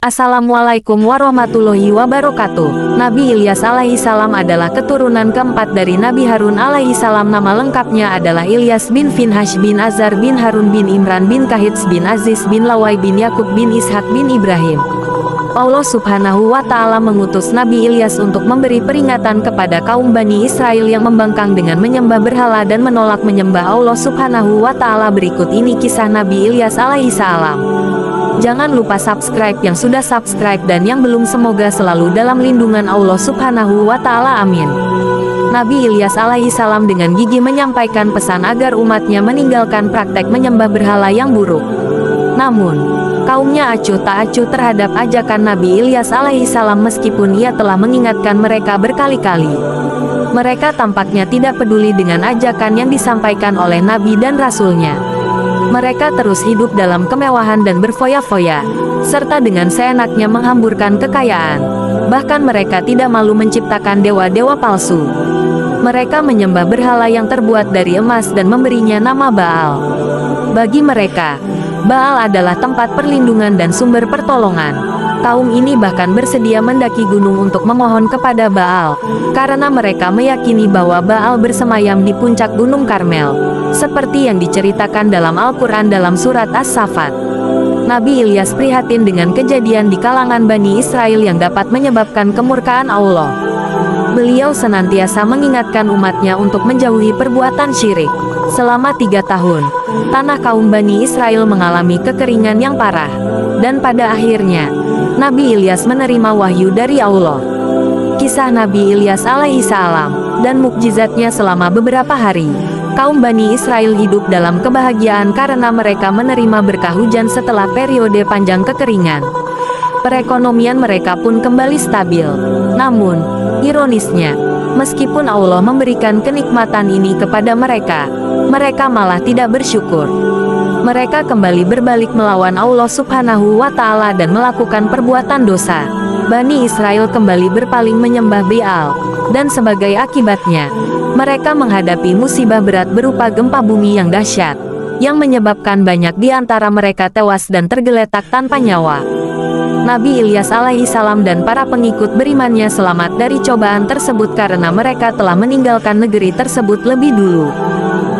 Assalamualaikum warahmatullahi wabarakatuh. Nabi Ilyas alaihissalam adalah keturunan keempat dari Nabi Harun alaihissalam. Nama lengkapnya adalah Ilyas bin Finhash bin Azar bin Harun bin Imran bin Kahits bin Aziz bin Lawai bin Yakub bin Ishak bin Ibrahim. Allah Subhanahu wa Ta'ala mengutus Nabi Ilyas untuk memberi peringatan kepada kaum Bani Israel yang membangkang dengan menyembah berhala dan menolak menyembah Allah Subhanahu wa Ta'ala. Berikut ini kisah Nabi Ilyas alaihissalam. Jangan lupa subscribe yang sudah subscribe dan yang belum, semoga selalu dalam lindungan Allah Subhanahu wa Ta'ala. Amin. Nabi Ilyas alaihissalam dengan gigih menyampaikan pesan agar umatnya meninggalkan praktek menyembah berhala yang buruk. Namun, kaumnya acuh tak acuh terhadap ajakan Nabi Ilyas alaihissalam meskipun ia telah mengingatkan mereka berkali-kali. Mereka tampaknya tidak peduli dengan ajakan yang disampaikan oleh Nabi dan Rasulnya. Mereka terus hidup dalam kemewahan dan berfoya-foya, serta dengan seenaknya menghamburkan kekayaan. Bahkan mereka tidak malu menciptakan dewa-dewa palsu. Mereka menyembah berhala yang terbuat dari emas dan memberinya nama Baal. Bagi mereka, Baal adalah tempat perlindungan dan sumber pertolongan. Kaum ini bahkan bersedia mendaki gunung untuk memohon kepada Baal, karena mereka meyakini bahwa Baal bersemayam di puncak Gunung Karmel, seperti yang diceritakan dalam Al-Quran dalam surat As-Saffat. Nabi Ilyas prihatin dengan kejadian di kalangan Bani Israel yang dapat menyebabkan kemurkaan Allah. Beliau senantiasa mengingatkan umatnya untuk menjauhi perbuatan syirik. Selama 3 tahun, tanah kaum Bani Israel mengalami kekeringan yang parah, dan pada akhirnya, Nabi Ilyas menerima wahyu dari Allah. Kisah Nabi Ilyas alaihissalam dan mukjizatnya selama beberapa hari. Kaum Bani Israel hidup dalam kebahagiaan karena mereka menerima berkah hujan setelah periode panjang kekeringan. Perekonomian mereka pun kembali stabil. Namun, ironisnya, meskipun Allah memberikan kenikmatan ini kepada mereka, mereka malah tidak bersyukur. Mereka kembali berbalik melawan Allah Subhanahu wa Ta'ala dan melakukan perbuatan dosa. Bani Israel kembali berpaling menyembah Baal, dan sebagai akibatnya, mereka menghadapi musibah berat berupa gempa bumi yang dahsyat, yang menyebabkan banyak di antara mereka tewas dan tergeletak tanpa nyawa. Nabi Ilyas alaihissalam dan para pengikut berimannya selamat dari cobaan tersebut karena mereka telah meninggalkan negeri tersebut lebih dulu.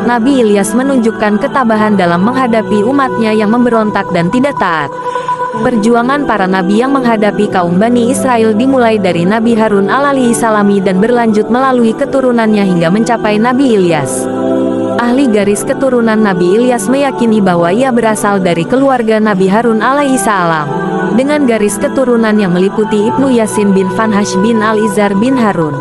Nabi Ilyas menunjukkan ketabahan dalam menghadapi umatnya yang memberontak dan tidak taat. Perjuangan para nabi yang menghadapi kaum Bani Israel dimulai dari Nabi Harun alaihissalami dan berlanjut melalui keturunannya hingga mencapai Nabi Ilyas. Ahli garis keturunan Nabi Ilyas meyakini bahwa ia berasal dari keluarga Nabi Harun alaihissalam, dengan garis keturunan yang meliputi Ibnu Yasin bin Finhash bin Al-Izhar bin Harun.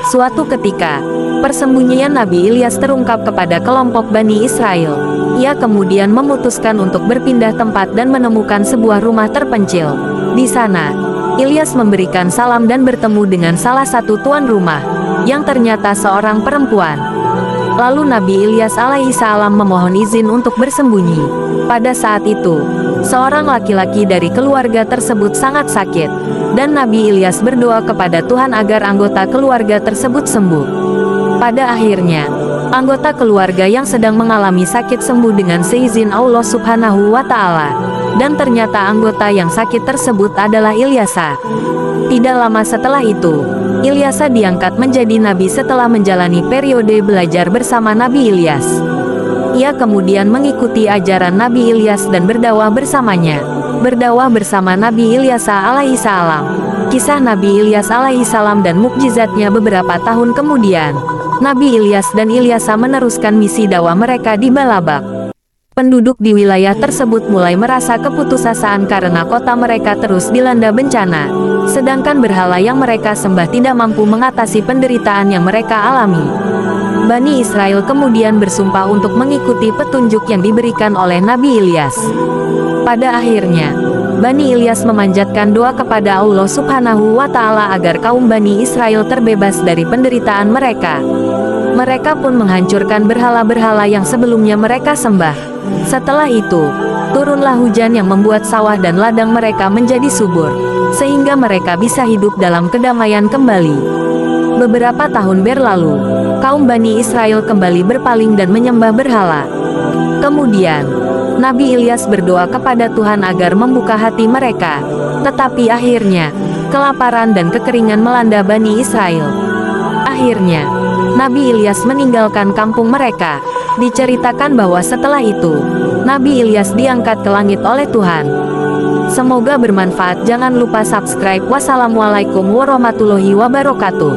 Suatu ketika, persembunyian Nabi Ilyas terungkap kepada kelompok Bani Israel. Ia kemudian memutuskan untuk berpindah tempat dan menemukan sebuah rumah terpencil. Di sana, Ilyas memberikan salam dan bertemu dengan salah satu tuan rumah, yang ternyata seorang perempuan. Lalu Nabi Ilyas alaihissalam memohon izin untuk bersembunyi. Pada saat itu, seorang laki-laki dari keluarga tersebut sangat sakit, dan Nabi Ilyas berdoa kepada Tuhan agar anggota keluarga tersebut sembuh. Pada akhirnya, anggota keluarga yang sedang mengalami sakit sembuh dengan seizin Allah Subhanahu wa Ta'ala, dan ternyata anggota yang sakit tersebut adalah Ilyasa. Tidak lama setelah itu, Ilyasa diangkat menjadi nabi setelah menjalani periode belajar bersama Nabi Ilyas. Ia kemudian mengikuti ajaran Nabi Ilyas dan berdakwah bersamanya. Berdakwah bersama Nabi Ilyasa alaihissalam. Kisah Nabi Ilyas alaihissalam dan mukjizatnya. Beberapa tahun kemudian, Nabi Ilyas dan Ilyasa meneruskan misi dakwah mereka di Balabak. Penduduk di wilayah tersebut mulai merasa keputusasaan karena kota mereka terus dilanda bencana, sedangkan berhala yang mereka sembah tidak mampu mengatasi penderitaan yang mereka alami. Bani Israel kemudian bersumpah untuk mengikuti petunjuk yang diberikan oleh Nabi Ilyas. Pada akhirnya, Bani Ilyas memanjatkan doa kepada Allah Subhanahu wa Ta'ala agar kaum Bani Israel terbebas dari penderitaan mereka. Mereka pun menghancurkan berhala-berhala yang sebelumnya mereka sembah. Setelah itu, turunlah hujan yang membuat sawah dan ladang mereka menjadi subur, sehingga mereka bisa hidup dalam kedamaian kembali. Beberapa tahun berlalu, kaum Bani Israel kembali berpaling dan menyembah berhala. Kemudian, Nabi Ilyas berdoa kepada Tuhan agar membuka hati mereka. Tetapi akhirnya, kelaparan dan kekeringan melanda Bani Israel. Akhirnya, Nabi Ilyas meninggalkan kampung mereka. Diceritakan bahwa setelah itu, Nabi Ilyas diangkat ke langit oleh Tuhan. Semoga bermanfaat. Jangan lupa subscribe. Wassalamualaikum warahmatullahi wabarakatuh.